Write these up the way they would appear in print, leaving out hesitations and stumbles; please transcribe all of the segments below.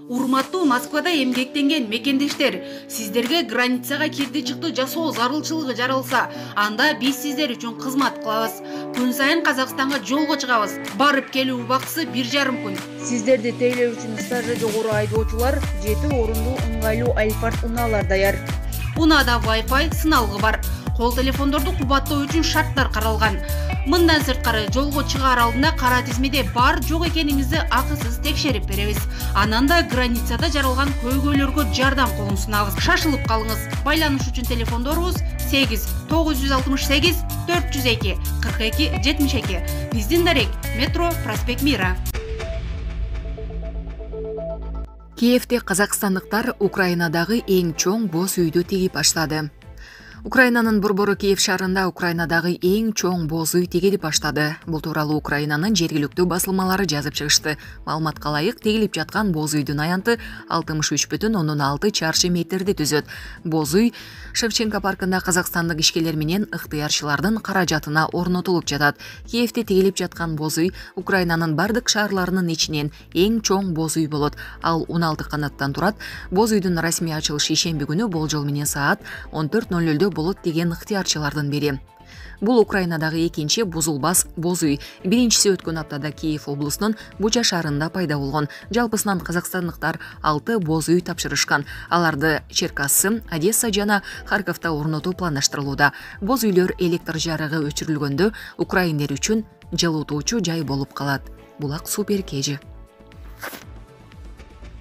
Урматтуу Москвада эмгектенген мекендештер, сиздерге границага кирди-чыкты жасоо зарылчылыгы жаралса, анда биз сиздер үчүн кызмат кылабыз. Күн сайын Казакстанга жолго чыгабыз. Барып келүү убактысы 1,5 күн. Сиздерди тейлөө үчүн стажы жогору айдоочулар 7 орундуу ыңгайлуу Альфард унаалар даяр. Унада Wi-Fi сыналгы бар. Кол телефондорду кубаттоо үчүн шарттар каралган. Мындан сырткары жолго чыгаар алдында кара тизмеде бар жок экениңизди акысыз текшерип беребиз. Анан да границада жаралган көйгөйлөргө жардам колун сунабыз. Шашылып калыңыз. Байланыш үчүн телефондорубуз 8 968 402 42 72. Биздин дарек метро проспект Мира. Киевде казакстандыктар Украинадагы эң чоң боз үйдү тигип баштады. Украинанын борбору Киев шаарында Украинадагы эң чоң боз үй тигилип баштады. Бул тууралуу Украинанын жергиликтүү басылмалары жазып чыгышты. Маалыматка ылайык, тигилип жаткан боз үйдүн аянты 63,6 чарчы метрди түзөт. Боз үй Шевченко паркында казакстандык ишкерлер менен ыктыярчылардын каражатына орнотулуп жатат. Киевде тигилип жаткан боз үй Украинанын бардык шаарларынын ичинен эң чоң боз үй болот. Ал 16 канаттан турат. Боз үйдүн расмий ачылышы ишемби күнү болжол менен саат 14:00 болот деген ыктыярчылардын бири. Бул Украинадагы экинчи бузулбас боз үй. Биринчиси өткөн аптада Киев облусунун Буча шаарында пайда болгон. Жалпысынан казакстандыктар 6 боз үй тапшырышкан. Аларды Черкассы, Одесса жана Харьковто орнотуу пландаштырылууда. Боз үйлөр электр жарыгы өчүрүлгөндө украиндер үчүн жылытуучу жай болуп калат. Булак супер кежи.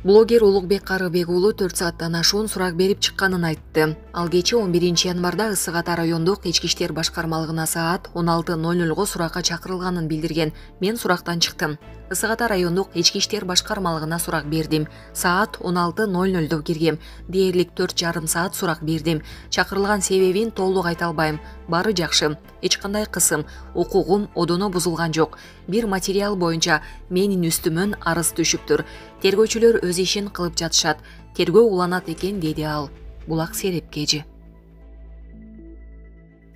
Блогер Улукбек Карыбек уулу 4 сааттан ашуун сурак берип чыкканын айтты. Ал кечээ 11 январда Ысык Ата райондук ички иштер башкармалыгына саат 16:00 суракка чакырылганын билдирген. Мен сурактан чыктым. Ысык Ата райондук ички иштер башкармалыгына сурак бердим. Саат 16:00 киргем. Дээрлик 4,5 саат сурак бердим. Чакырылган себебин толук айта албайм. Бары жакшы. Эч кандай кысым, укугум одоно бузулган жок. Бир материал боюнча менин үстүмөн арыз түшүптүр. Тергөөчүлөр өз ишин кылып жатышат. Тергөө уланат экен, деди ал. Булак Серепкежи.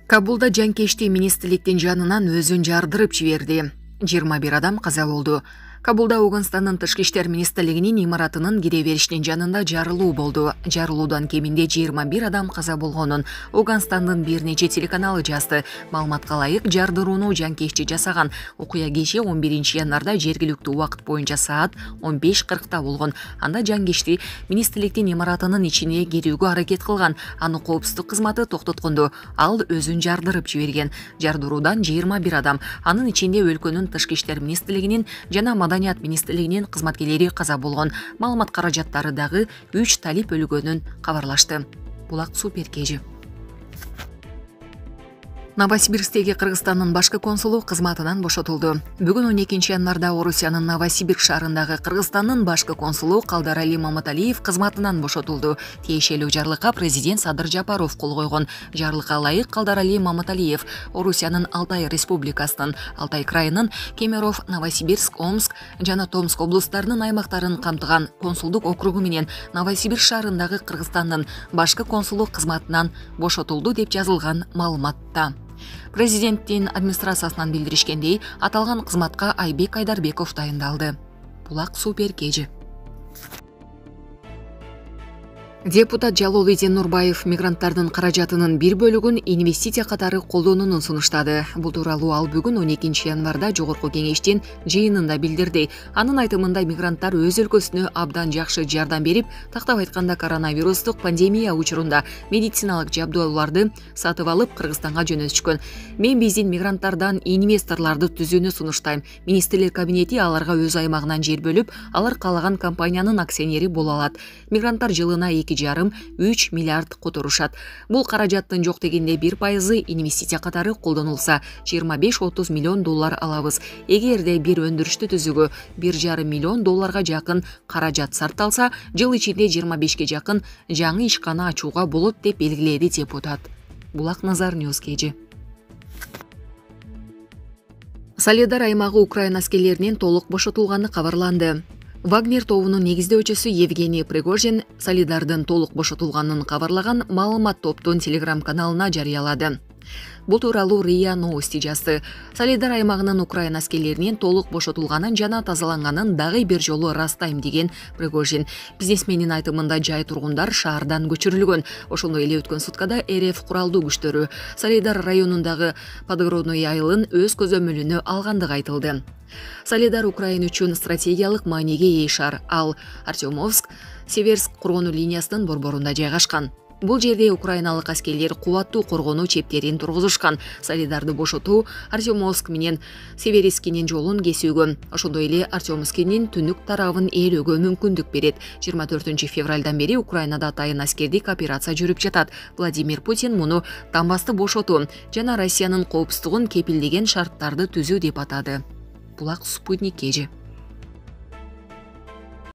Кабулда жанкечти министрликтин жанынан өзүн жардырып жиберди. 21 адам каза болду. Кабулда Ауганстандын тышкы иштер министрлигинин имаратынын кире беришинин жанында жарылуу болду. Жарылуудан кеминде 21 адам каза болгонун Ауганстандын бир нече телеканалы жазды. Маалыматка ылайык, жардырууну жанкечти жасаган. Окуя кечээ 11 январда жергиликтүү убакыт боюнча саат 15:40 болгон. Анда жанкечти министрликтин имаратынын ичине кирүүгө аракет кылган. Аны коопсуздук кызматы токтоткондо ал өзүн жардырып жиберген. Жардыруудан 21 адам, анын ичинде өлкөнүн тышкы иштер министрлигинин жана Маданият министрлигинин кызматкерлери каза болгон. Маалымат каражаттары дагы 3 талип өлгөнүн кабарлашты. Булак Суперкежи. Новосибирсктеги Кыргызстандын башкы консулу кызматынан бошотулду. Бүгүн 12 январда Орусиянын Новосибирск шаарындагы Кыргызстандын башкы консулу Калдарали Маматалиев кызматынан бошотулду. Тиешелүү жарлыкка президент Садыр Жапаров кол койгон. Жарлыкка ылайык Калдарали Маматалиев Орусиянын Алтай республикасынын Алтай крайынын Кемеров, Новосибирск, Омск жана Томск облустарынын аймактарын камтыган консулдук округу менен Новосибирск шаарындагы Кыргызстандын башкы консулу кызматынан бошотулду деп жазылган маалыматта. Президенттин администрациясынан билдиришкендей, аталган кызматка Айбек Айдарбеков дайындалды. Булак Суперкежи. Депутат Жалолидин Нурбаев мигранттардын каражатынын бир бөлүгүн инвестиция катары колдонууну сунуштады. Бул тууралуу ал бүгүн 12 январда жогорку кеңештин жыйынында билдирди. Анын айтымында мигранттар өз өлкөсүнө абдан жакшы жардам берип, тактап айтканда коронавирустук пандемия учурунда медициналык жабдууларды сатып алып Кыргызстанга жөнөтүшкөн. Мен биздин мигранттардан инвесторлорду түзүүнү сунуштайм. Министрлер кабинети аларга өз аймагынан жер бөлүп, алар каалаган компаниянын акционери боло алат. Мигранттар жылына 2,5–3 миллиард которушат. Бул каражаттын жок дегенде 1% инвестиция катары колдонулса, 25–30 миллион доллар алабыз. Эгерде бир өндүрүштү түзүүгө 1,5 миллион долларга жакын каражат сарталса, жыл ичинде 25ге жакын жаңы ишкана ачууга болот деп белгиледи депутат. Булак Назар Ньюскежи. Солидар аймагы Украина аскерлеринен толук бошотулганы кабарланды. Вагнер тобунун негиздөөчүсү Евгений Пригожин Солидардын толук бошотулганын кабарлаган маалымат топтун телеграм каналына жарыялады. Бул тууралуу РИА Новости жазды. Солидар аймагынын Украина аскерлеринен толук бошотулганын жана тазаланганын дагы бир жолу ырастайм деген Пригожин. Бизнесмендин айтымында жай тургундар шаардан көчүрүлгөн. Ошондой эле өткөн суткада РФ куралдуу күчтөрү Солидар районундагы Подгородный айылын өз көзөмөлүнө алгандыгы айтылды. Солидар Украина үчүн стратегиялык мааниге ээ шаар. Ал Артемовск, Северск коргонуу линиясынын борборунда жайгашкан. Бул жерде украиналык аскерлер кубаттуу коргонуу чептерин тургузушкан. Солидарды бошотуу Артемовск менен Северскинин жолун кесүүгө, ошондой эле Артемовскинин түнүк тарабын ээлөөгө мүмкүндүк берет. 24 февралдан бери Украинада атайын аскердик операция жүрүп жатат. Владимир Путин муну Донбассты бошотуу жана Россиянын коопсуздугун кепилдеген шарттарды түзүү деп атады. Булак Спутник кежи.